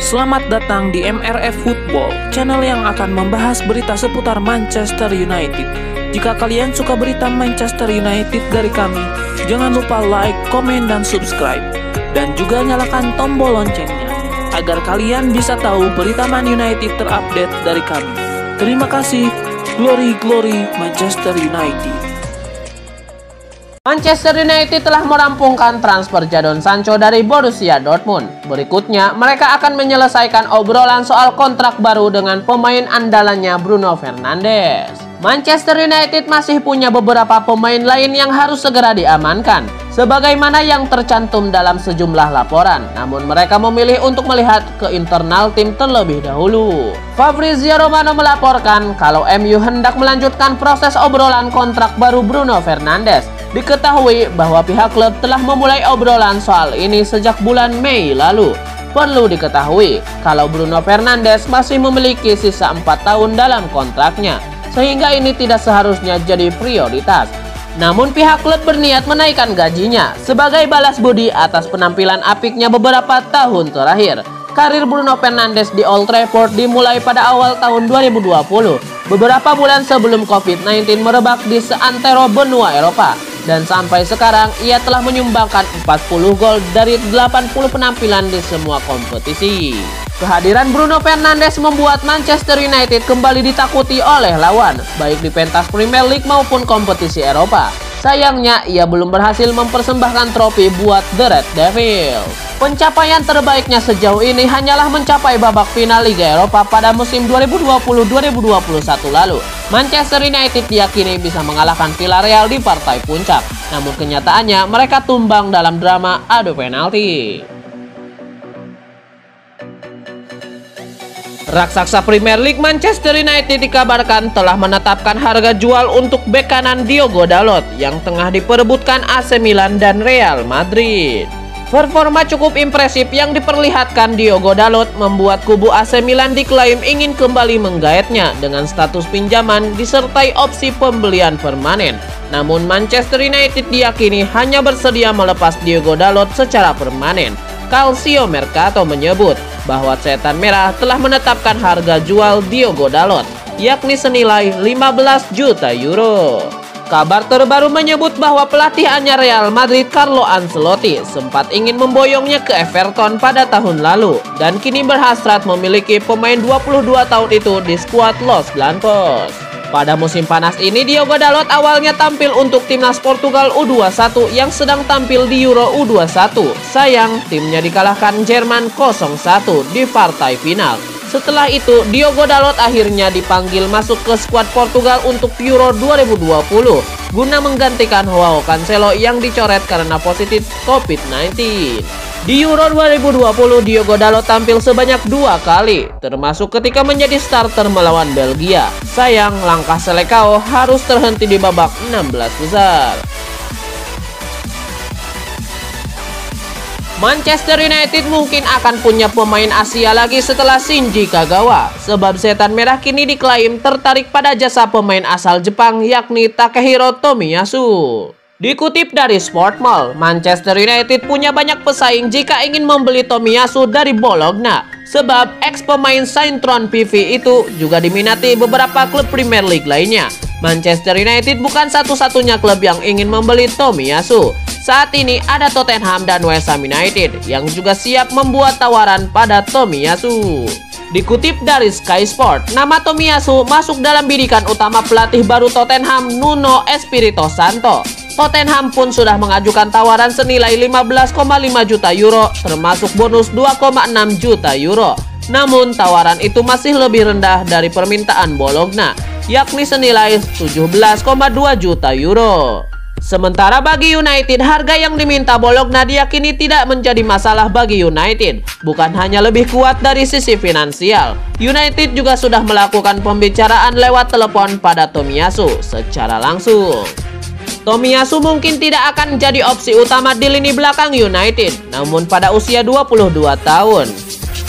Selamat datang di MRF Football, channel yang akan membahas berita seputar Manchester United. Jika kalian suka berita Manchester United dari kami, jangan lupa like, komen, dan subscribe. Dan juga nyalakan tombol loncengnya, agar kalian bisa tahu berita Man United terupdate dari kami. Terima kasih. Glory, glory Manchester United. Manchester United telah merampungkan transfer Jadon Sancho dari Borussia Dortmund. Berikutnya, mereka akan menyelesaikan obrolan soal kontrak baru dengan pemain andalannya Bruno Fernandes. Manchester United masih punya beberapa pemain lain yang harus segera diamankan, sebagaimana yang tercantum dalam sejumlah laporan. Namun mereka memilih untuk melihat ke internal tim terlebih dahulu. Fabrizio Romano melaporkan kalau MU hendak melanjutkan proses obrolan kontrak baru Bruno Fernandes. Diketahui bahwa pihak klub telah memulai obrolan soal ini sejak bulan Mei lalu. Perlu diketahui kalau Bruno Fernandes masih memiliki sisa 4 tahun dalam kontraknya, sehingga ini tidak seharusnya jadi prioritas. Namun pihak klub berniat menaikkan gajinya sebagai balas budi atas penampilan apiknya beberapa tahun terakhir. Karir Bruno Fernandes di Old Trafford dimulai pada awal tahun 2020, beberapa bulan sebelum COVID-19 merebak di seantero benua Eropa. Dan sampai sekarang ia telah menyumbangkan 40 gol dari 80 penampilan di semua kompetisi. Kehadiran Bruno Fernandes membuat Manchester United kembali ditakuti oleh lawan, baik di pentas Premier League maupun kompetisi Eropa. Sayangnya, ia belum berhasil mempersembahkan trofi buat The Red Devils. Pencapaian terbaiknya sejauh ini hanyalah mencapai babak final Liga Eropa pada musim 2020-2021 lalu. Manchester United diyakini bisa mengalahkan Villarreal di partai puncak. Namun kenyataannya mereka tumbang dalam drama adu penalti. Raksasa Premier League Manchester United dikabarkan telah menetapkan harga jual untuk bek kanan Diogo Dalot yang tengah diperebutkan AC Milan dan Real Madrid. Performa cukup impresif yang diperlihatkan Diogo Dalot membuat kubu AC Milan diklaim ingin kembali menggaetnya dengan status pinjaman disertai opsi pembelian permanen. Namun Manchester United diyakini hanya bersedia melepas Diogo Dalot secara permanen. Calcio Mercato menyebut bahwa Setan Merah telah menetapkan harga jual Diogo Dalot, yakni senilai 15 juta euro. Kabar terbaru menyebut bahwa pelatih anyar Real Madrid Carlo Ancelotti sempat ingin memboyongnya ke Everton pada tahun lalu dan kini berhasrat memiliki pemain 22 tahun itu di skuad Los Blancos. Pada musim panas ini, Diogo Dalot awalnya tampil untuk timnas Portugal U21 yang sedang tampil di Euro U21. Sayang, timnya dikalahkan Jerman 0-1 di partai final. Setelah itu, Diogo Dalot akhirnya dipanggil masuk ke skuad Portugal untuk Euro 2020 guna menggantikan Joao Cancelo yang dicoret karena positif COVID-19. Di Euro 2020, Diogo Dalot tampil sebanyak 2 kali, termasuk ketika menjadi starter melawan Belgia. Sayang, langkah Selecao harus terhenti di babak 16 besar. Manchester United mungkin akan punya pemain Asia lagi setelah Shinji Kagawa, sebab Setan Merah kini diklaim tertarik pada jasa pemain asal Jepang yakni Takehiro Tomiyasu. Dikutip dari Sportmall, Manchester United punya banyak pesaing jika ingin membeli Tomiyasu dari Bologna, sebab ex pemain Saintron PV itu juga diminati beberapa klub Premier League lainnya. Manchester United bukan satu-satunya klub yang ingin membeli Tomiyasu. Saat ini ada Tottenham dan West Ham United yang juga siap membuat tawaran pada Tomiyasu. Dikutip dari Sky Sport, nama Tomiyasu masuk dalam bidikan utama pelatih baru Tottenham Nuno Espirito Santo. Tottenham pun sudah mengajukan tawaran senilai 15,5 juta euro termasuk bonus 2,6 juta euro. Namun tawaran itu masih lebih rendah dari permintaan Bologna, yakni senilai 17,2 juta euro. Sementara bagi United, harga yang diminta Bologna diyakini tidak menjadi masalah bagi United. Bukan hanya lebih kuat dari sisi finansial, United juga sudah melakukan pembicaraan lewat telepon pada Tomiyasu secara langsung. Tomiyasu mungkin tidak akan jadi opsi utama di lini belakang United, namun pada usia 22 tahun,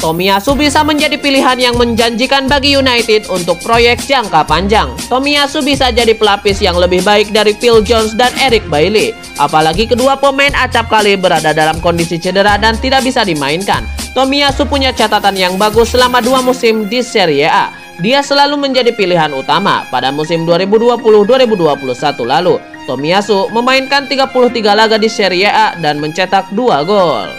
Tomiyasu bisa menjadi pilihan yang menjanjikan bagi United untuk proyek jangka panjang. Tomiyasu bisa jadi pelapis yang lebih baik dari Phil Jones dan Eric Bailly. Apalagi kedua pemain acap kali berada dalam kondisi cedera dan tidak bisa dimainkan. Tomiyasu punya catatan yang bagus selama 2 musim di Serie A. Dia selalu menjadi pilihan utama. Pada musim 2020-2021 lalu, Tomiyasu memainkan 33 laga di Serie A dan mencetak 2 gol.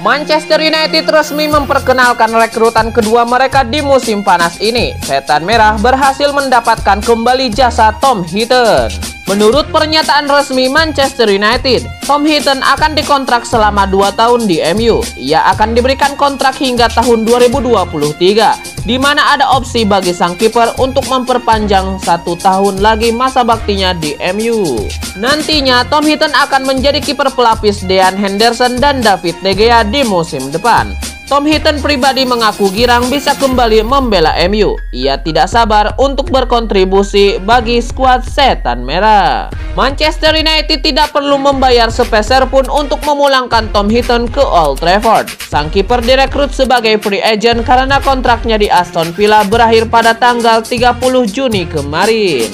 Manchester United resmi memperkenalkan rekrutan kedua mereka di musim panas ini. Setan Merah berhasil mendapatkan kembali jasa Tom Heaton. Menurut pernyataan resmi Manchester United, Tom Heaton akan dikontrak selama 2 tahun di MU. Ia akan diberikan kontrak hingga tahun 2023, di mana ada opsi bagi sang kiper untuk memperpanjang 1 tahun lagi masa baktinya di MU. Nantinya, Tom Heaton akan menjadi kiper pelapis Dean Henderson dan David De Gea di musim depan. Tom Heaton pribadi mengaku girang bisa kembali membela MU. Ia tidak sabar untuk berkontribusi bagi skuad Setan Merah. Manchester United tidak perlu membayar sepeser pun untuk memulangkan Tom Heaton ke Old Trafford. Sang kiper direkrut sebagai free agent karena kontraknya di Aston Villa berakhir pada tanggal 30 Juni kemarin.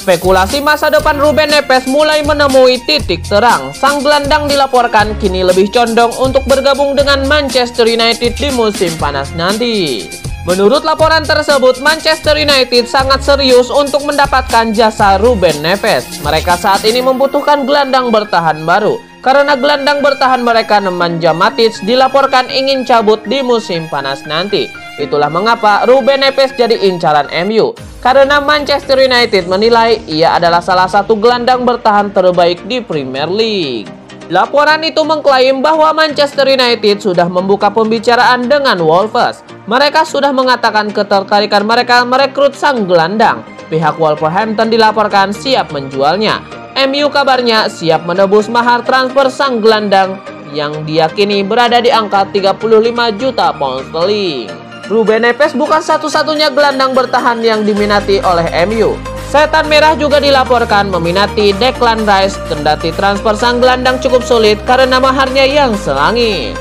Spekulasi masa depan Ruben Neves mulai menemui titik terang. Sang gelandang dilaporkan kini lebih condong untuk bergabung dengan Manchester United di musim panas nanti. Menurut laporan tersebut, Manchester United sangat serius untuk mendapatkan jasa Ruben Neves. Mereka saat ini membutuhkan gelandang bertahan baru, karena gelandang bertahan mereka Nemanja Matic dilaporkan ingin cabut di musim panas nanti. Itulah mengapa Ruben Neves jadi incaran MU, karena Manchester United menilai ia adalah salah satu gelandang bertahan terbaik di Premier League. Laporan itu mengklaim bahwa Manchester United sudah membuka pembicaraan dengan Wolves. Mereka sudah mengatakan ketertarikan mereka merekrut sang gelandang. Pihak Wolverhampton dilaporkan siap menjualnya. MU kabarnya siap menebus mahar transfer sang gelandang yang diyakini berada di angka 35 juta pound sterling. Ruben Neves bukan satu-satunya gelandang bertahan yang diminati oleh MU. Setan Merah juga dilaporkan meminati Declan Rice, kendati transfer sang gelandang cukup sulit karena maharnya yang selangit.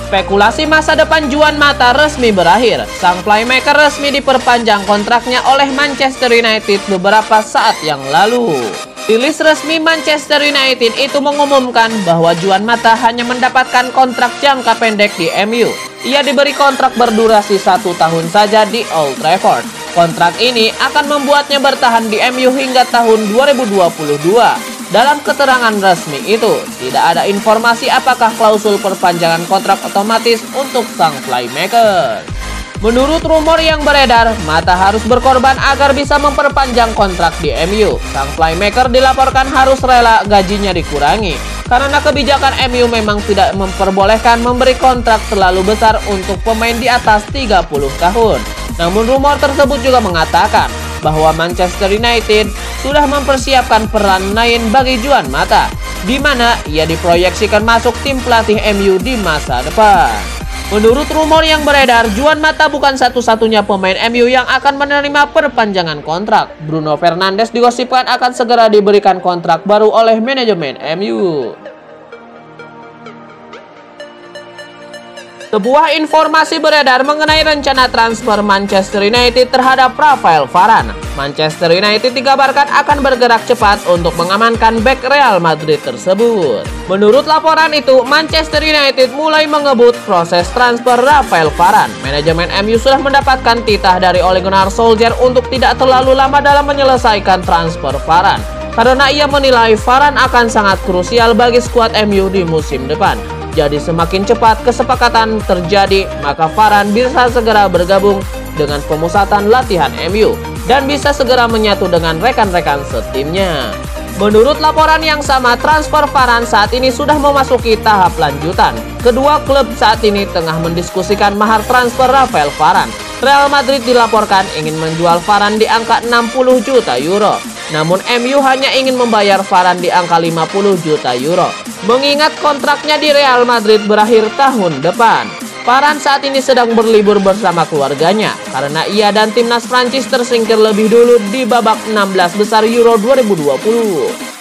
Spekulasi masa depan Juan Mata resmi berakhir. Sang playmaker resmi diperpanjang kontraknya oleh Manchester United beberapa saat yang lalu. Rilis resmi Manchester United itu mengumumkan bahwa Juan Mata hanya mendapatkan kontrak jangka pendek di MU. Ia diberi kontrak berdurasi 1 tahun saja di Old Trafford. Kontrak ini akan membuatnya bertahan di MU hingga tahun 2022. Dalam keterangan resmi itu, tidak ada informasi apakah klausul perpanjangan kontrak otomatis untuk sang playmaker. Menurut rumor yang beredar, Mata harus berkorban agar bisa memperpanjang kontrak di MU. Sang playmaker dilaporkan harus rela gajinya dikurangi, karena kebijakan MU memang tidak memperbolehkan memberi kontrak terlalu besar untuk pemain di atas 30 tahun. Namun rumor tersebut juga mengatakan bahwa Manchester United sudah mempersiapkan peran lain bagi Juan Mata, di mana ia diproyeksikan masuk tim pelatih MU di masa depan. Menurut rumor yang beredar, Juan Mata bukan satu-satunya pemain MU yang akan menerima perpanjangan kontrak. Bruno Fernandes digosipkan akan segera diberikan kontrak baru oleh manajemen MU. Sebuah informasi beredar mengenai rencana transfer Manchester United terhadap Rafael Varane. Manchester United dikabarkan akan bergerak cepat untuk mengamankan bek Real Madrid tersebut. Menurut laporan itu, Manchester United mulai mengebut proses transfer Rafael Varane. Manajemen MU sudah mendapatkan titah dari Ole Gunnar Solskjaer untuk tidak terlalu lama dalam menyelesaikan transfer Varane, karena ia menilai Varane akan sangat krusial bagi skuad MU di musim depan. Jadi semakin cepat kesepakatan terjadi, maka Varane bisa segera bergabung dengan pemusatan latihan MU dan bisa segera menyatu dengan rekan-rekan setimnya. Menurut laporan yang sama, transfer Varane saat ini sudah memasuki tahap lanjutan. Kedua klub saat ini tengah mendiskusikan mahar transfer Rafael Varane. Real Madrid dilaporkan ingin menjual Varane di angka 60 juta euro. Namun MU hanya ingin membayar Varane di angka 50 juta euro. Mengingat kontraknya di Real Madrid berakhir tahun depan. Varane saat ini sedang berlibur bersama keluarganya karena ia dan timnas Prancis tersingkir lebih dulu di babak 16 besar Euro 2020.